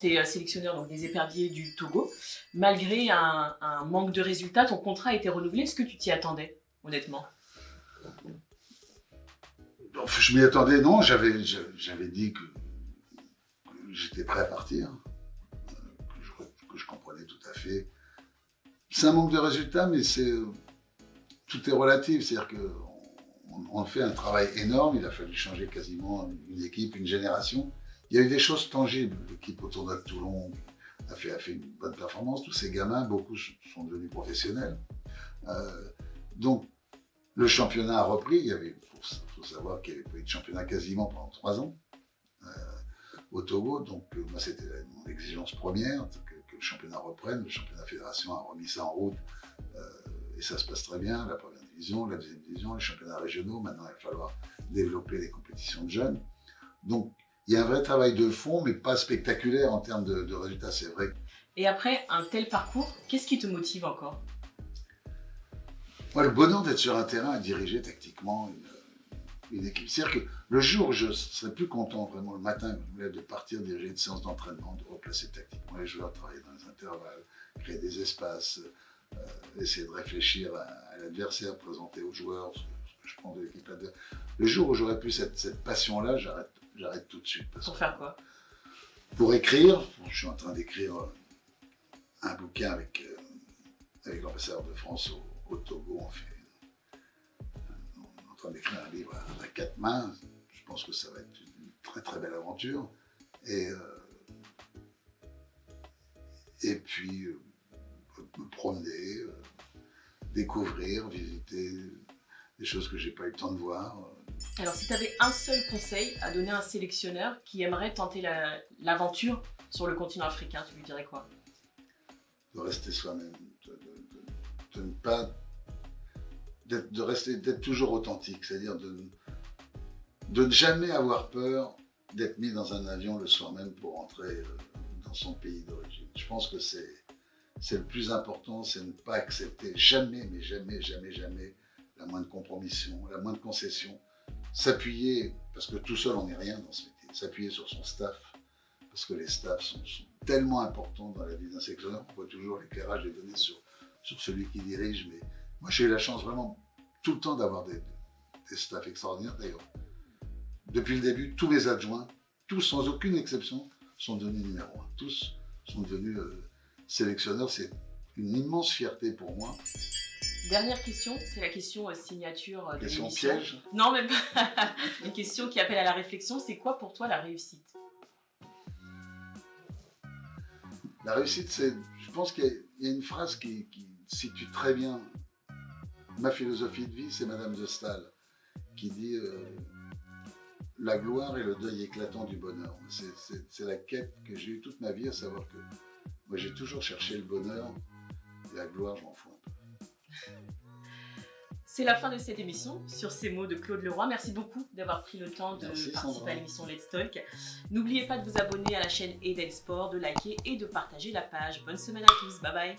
Tu es sélectionneur donc, des éperviers du Togo. Malgré un manque de résultats, ton contrat a été renouvelé. Est-ce que tu t'y attendais, honnêtement? Je m'y attendais, non. J'avais dit que j'étais prêt à partir, que je comprenais tout à fait. C'est un manque de résultats, mais tout est relatif. C'est-à-dire qu'on fait un travail énorme. Il a fallu changer quasiment une équipe, une génération. Il y a eu des choses tangibles. L'équipe au tournoi de Toulon a fait une bonne performance. Tous ces gamins, beaucoup sont devenus professionnels. Donc, le championnat a repris. Il faut savoir qu'il n'y avait pas eu de championnat quasiment pendant 3 ans au Togo. Donc, moi, c'était mon exigence première, que le championnat reprenne. Le championnat fédération a remis ça en route et ça se passe très bien. La première division, la deuxième division, les championnats régionaux. Maintenant, il va falloir développer les compétitions de jeunes. Donc, il y a un vrai travail de fond, mais pas spectaculaire en termes de résultats, c'est vrai. Et après un tel parcours, qu'est-ce qui te motive encore? Moi, le bonheur d'être sur un terrain et diriger tactiquement une équipe. C'est-à-dire que le jour où je serais plus content, vraiment, le matin, de partir diriger une séance d'entraînement, de replacer tactiquement les joueurs, travailler dans les intervalles, créer des espaces, essayer de réfléchir à l'adversaire, présenter aux joueurs ce que je prends de l'équipe adversaire. Le jour où j'aurais plus cette passion-là, j'arrête tout de suite. Pour faire quoi? Pour écrire, je suis en train d'écrire un bouquin avec l'ambassadeur de France au Togo. On est en train d'écrire un livre à 4 mains. Je pense que ça va être une très très belle aventure. Et puis me promener, découvrir, visiter des choses que j'ai pas eu le temps de voir. Alors, si tu avais un seul conseil à donner à un sélectionneur qui aimerait tenter l'aventure sur le continent africain, tu lui dirais quoi? De rester soi-même, de ne pas, d'être toujours authentique, c'est-à-dire de ne jamais avoir peur d'être mis dans un avion le soir même pour rentrer dans son pays d'origine. Je pense que c'est le plus important, c'est ne pas accepter jamais, mais jamais, jamais, jamais la moindre compromission, la moindre concession. S'appuyer, parce que tout seul on n'est rien dans ce métier, s'appuyer sur son staff, parce que les staffs sont tellement importants dans la vie d'un sélectionneur. On voit toujours l'éclairage des données sur celui qui dirige, mais moi j'ai eu la chance vraiment tout le temps d'avoir des staffs extraordinaires. D'ailleurs, depuis le début, tous mes adjoints, tous sans aucune exception, sont devenus numéro 1. Tous sont devenus sélectionneurs. C'est une immense fierté pour moi. Dernière question, c'est la question signature de Question l'émission. piège? Non, même pas. Une question qui appelle à la réflexion. C'est quoi pour toi la réussite? La réussite, je pense qu'il y a une phrase qui situe très bien ma philosophie de vie, c'est Madame de Staël, qui dit la gloire est le deuil éclatant du bonheur. C'est la quête que j'ai eue toute ma vie, à savoir que moi j'ai toujours cherché le bonheur, et la gloire, je m'en fous un peu. C'est la fin de cette émission. Sur ces mots de Claude Leroy, merci beaucoup d'avoir pris le temps de participer à l'émission Let's Talk. N'oubliez pas de vous abonner à la chaîne Eden Sport, de liker et de partager la page. Bonne semaine à tous, bye bye.